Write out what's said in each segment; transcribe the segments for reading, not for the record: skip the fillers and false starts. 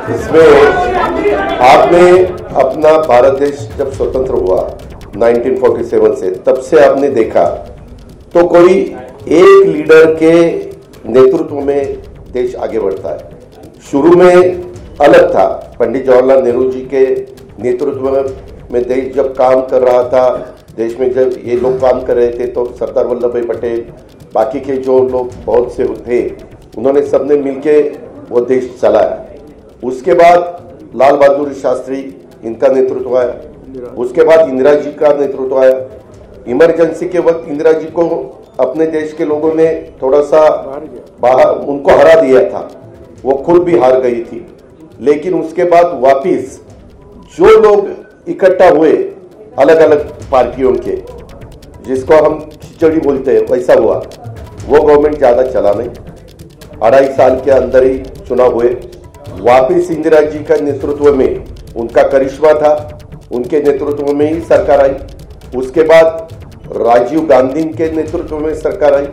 इसमें आपने अपना भारत देश जब स्वतंत्र हुआ 1947 से, तब से आपने देखा तो कोई एक लीडर के नेतृत्व में देश आगे बढ़ता है। शुरू में अलग था, पंडित जवाहरलाल नेहरू जी के नेतृत्व में देश जब काम कर रहा था, देश में जब ये लोग काम कर रहे थे तो सरदार वल्लभ भाई पटेल, बाकी के जो लोग बहुत से थे, उन्होंने सबने मिलके वो देश चलाया। उसके बाद लाल बहादुर शास्त्री, इनका नेतृत्व आया। उसके बाद इंदिरा जी का नेतृत्व आया। इमरजेंसी के वक्त इंदिरा जी को अपने देश के लोगों ने थोड़ा सा बाहर उनको हरा दिया था, वो खुद भी हार गई थी। लेकिन उसके बाद वापिस जो लोग इकट्ठा हुए अलग अलग पार्टियों के, जिसको हम खिचड़ी बोलते हैं, वैसा हुआ। वो गवर्नमेंट ज्यादा चला नहीं, 2.5 साल के अंदर ही चुनाव हुए। वापिस इंदिरा जी का नेतृत्व में, उनका करिश्मा था, उनके नेतृत्व में ही सरकार आई। उसके बाद राजीव गांधी के नेतृत्व में सरकार आई।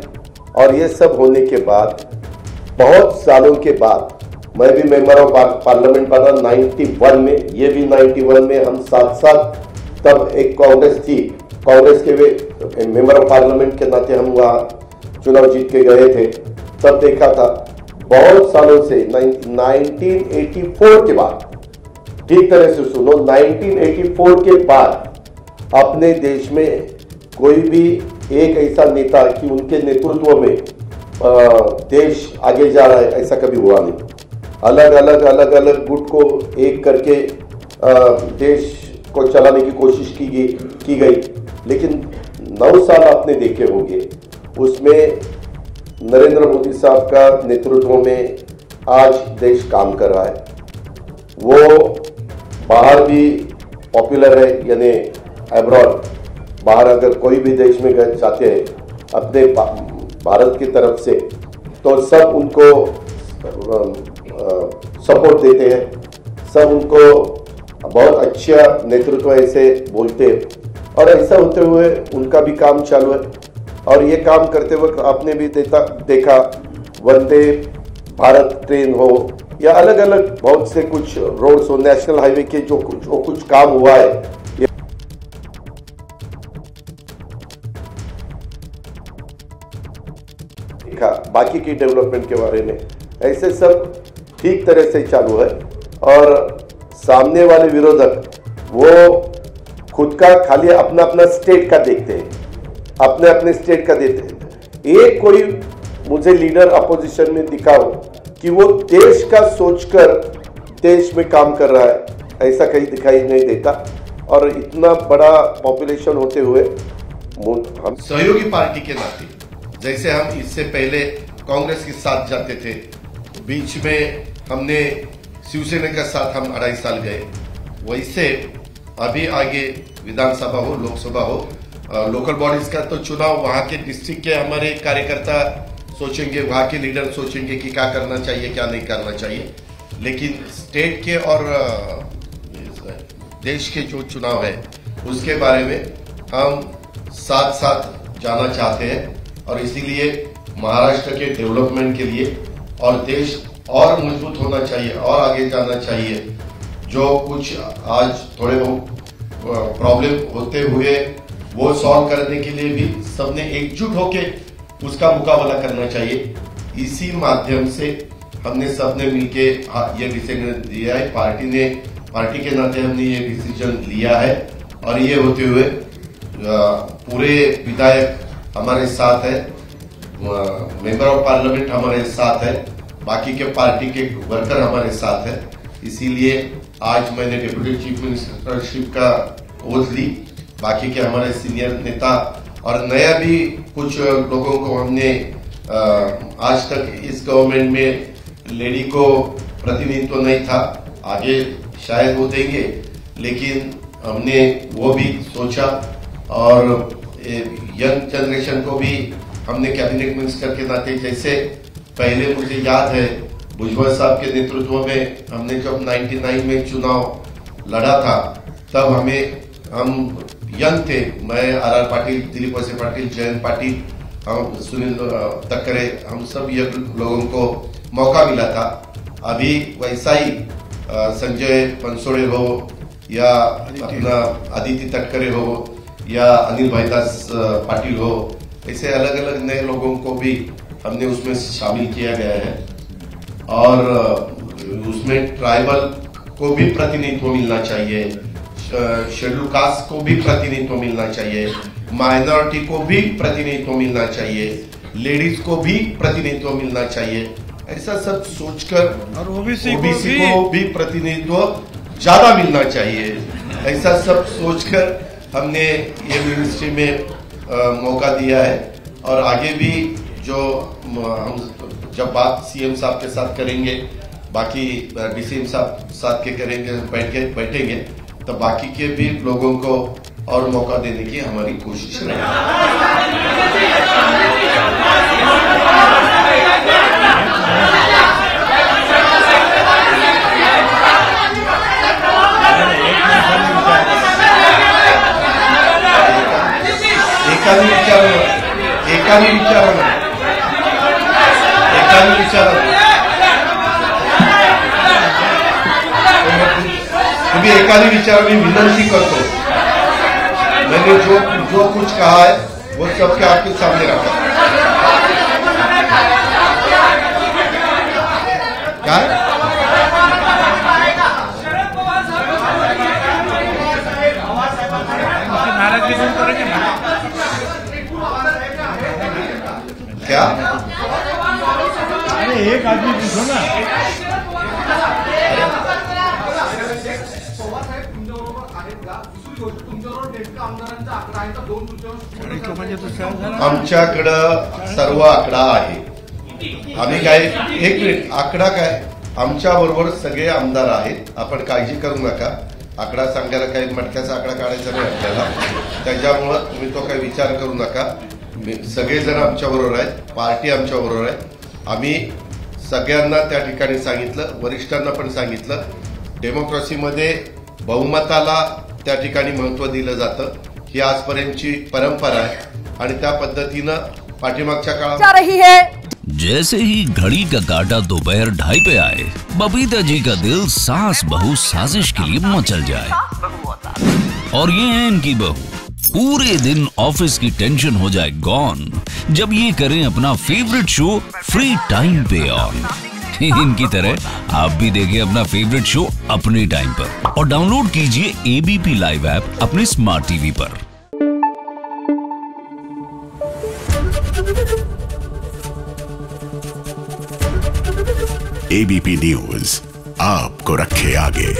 और ये सब होने के बाद बहुत सालों के बाद मैं भी मेंबर ऑफ पार्लियामेंट बना 91 में, ये भी 91 में, हम साथ साथ, तब एक कांग्रेस थी, कांग्रेस के वे मेंबर ऑफ पार्लियामेंट के नाते हम वहाँ चुनाव जीत के गए थे। तब देखा था बहुत सालों से 1984 के बाद, ठीक तरह से सुनो, 1984 के बाद अपने देश में कोई भी एक ऐसा नेता कि उनके नेतृत्व में देश आगे जा रहा है, ऐसा कभी हुआ नहीं। अलग अलग गुट को एक करके देश को चलाने की कोशिश की गई। लेकिन 9 साल आपने देखे होंगे, उसमें नरेंद्र मोदी साहब का नेतृत्व में आज देश काम कर रहा है। वो बाहर भी पॉपुलर है, यानी अब्रॉड, बाहर अगर कोई भी देश में जाते हैं अपने भारत की तरफ से, तो सब उनको सपोर्ट देते हैं, सब उनको बहुत अच्छा नेतृत्व ऐसे बोलते हैं। और ऐसा होते हुए उनका भी काम चालू है। और ये काम करते वक्त आपने भी देखा वंदे भारत ट्रेन हो या अलग अलग बहुत से कुछ रोड्स हो, नेशनल हाईवे के जो कुछ काम हुआ है, बाकी की डेवलपमेंट के बारे में, ऐसे सब ठीक तरह से चालू है। और सामने वाले विरोधक वो खुद का खाली अपना अपना स्टेट का देखते हैं, अपने अपने स्टेट का देते हैं। एक कोई मुझे लीडर अपोजिशन में दिखाओ कि वो देश का सोचकर देश में काम कर रहा है, ऐसा कहीं दिखाई नहीं देता। और इतना बड़ा पॉपुलेशन होते हुए हम सहयोगी पार्टी के नाते, जैसे हम इससे पहले कांग्रेस के साथ जाते थे, बीच में हमने शिवसेना के साथ हम 2.5 साल गए, वैसे अभी आगे विधानसभा हो, लोकसभा हो, लोकल बॉडीज का तो चुनाव वहां के डिस्ट्रिक्ट के हमारे कार्यकर्ता सोचेंगे, वहां के लीडर सोचेंगे कि क्या करना चाहिए क्या नहीं करना चाहिए। लेकिन स्टेट के और देश के जो चुनाव है उसके बारे में हम साथ साथ जाना चाहते हैं। और इसीलिए महाराष्ट्र के डेवलपमेंट के लिए और देश और मजबूत होना चाहिए और आगे जाना चाहिए। जो कुछ आज थोड़े बहुत प्रॉब्लम होते हुए वो सॉल्व करने के लिए भी सबने एकजुट होके उसका मुकाबला करना चाहिए। इसी माध्यम से हमने सबने मिलके ये डिसीजन लिया है, पार्टी के नाते हमने ये डिसीजन लिया है। और ये होते हुए पूरे विधायक हमारे साथ है, मेंबर ऑफ पार्लियामेंट हमारे साथ है, बाकी के पार्टी के वर्कर हमारे साथ है। इसीलिए आज मैंने डिप्टी चीफ मिनिस्टरशिप का ओथ ली। बाकी के हमारे सीनियर नेता और नया भी कुछ लोगों को हमने आज तक इस गवर्नमेंट में लेडी को प्रतिनिधित्व नहीं था, आगे शायद वो देंगे, लेकिन हमने वो भी सोचा। और यंग जनरेशन को भी हमने कैबिनेट मिनिस्टर के नाते, जैसे पहले मुझे याद है भुजबल साहब के नेतृत्व में हमने जब 99 में चुनाव लड़ा था, तब हम यंग थे, मैं आर पाटिल, दिलीप वळसे पाटिल, जयंत पाटिल, हम सुनील तक्करे, हम सब यंग लोगों को मौका मिला था। अभी वैसा ही संजय बनसोड़े हो या अपना अदिति तटकरे हो या अनिल भाईदास पाटिल हो, ऐसे अलग अलग नए लोगों को भी हमने उसमें शामिल किया गया है। और उसमें ट्राइबल को भी प्रतिनिधित्व मिलना चाहिए, शेड्यूल कास्ट को भी प्रतिनिधित्व मिलना चाहिए, माइनॉरिटी को भी प्रतिनिधित्व मिलना चाहिए, लेडीज को भी प्रतिनिधित्व मिलना चाहिए। ऐसा सब सोचकर और ओबीसी को भी प्रतिनिधित्व ज्यादा मिलना चाहिए, ऐसा सब सोचकर हमने ये मिनिस्ट्री में मौका दिया है। और आगे भी जो हम जब बात सीएम साहब के साथ करेंगे, बाकी डीसीएम साहब साथ के करेंगे, बैठेंगे, तो बाकी के भी लोगों को और मौका देने की हमारी कोशिश रहेगी। एकाने विचार तुम्ही एकाने विचार मी विनंती करतो, मैंने जो कुछ कहा है वो सबके आपके सामने रखा। क्या क्या अरे एक आदमी पूछो ना। आमच्याकडं सर्व आकडा आहे। आम्ही काय एक मिनिट, आकडा काय आमच्या बरोबर सगळे आमदार आहेत, आपण काळजी करू नका। आकडा सांगायला काही मटक्याचा आकडा काढायचा नाही आपल्याला, त्याच्यामुळं तुम्ही तो काही विचार करू नका। सगळेजण आमच्या बरोबर आहेत, पार्टी आमच्या बरोबर आहे। आम्ही सगळ्यांना त्या ठिकाणी सांगितलं, वरिष्ठांना पण सांगितलं, डेमोक्रेसीमध्ये बहुमताला त्या ठिकाणी महत्व दिलं जातं, ही आजपर्यंतची परंपरा आहे आणि त्या पद्धतीनं पाठीमागच्या काळात जा रही है। जैसे ही घड़ी का काटा दोपहर 2:30 पे आए, बबीता जी का दिल सास बहू साजिश के लिए मचल जाए। और ये है इनकी बहू, पूरे दिन ऑफिस की टेंशन हो जाए गॉन जब ये करें अपना फेवरेट शो फ्री टाइम पे ऑन। इनकी तरह आप भी देखें अपना फेवरेट शो अपने टाइम पर और डाउनलोड कीजिए एबीपी लाइव ऐप अपने स्मार्ट टीवी पर। एबीपी न्यूज आपको रखे आगे।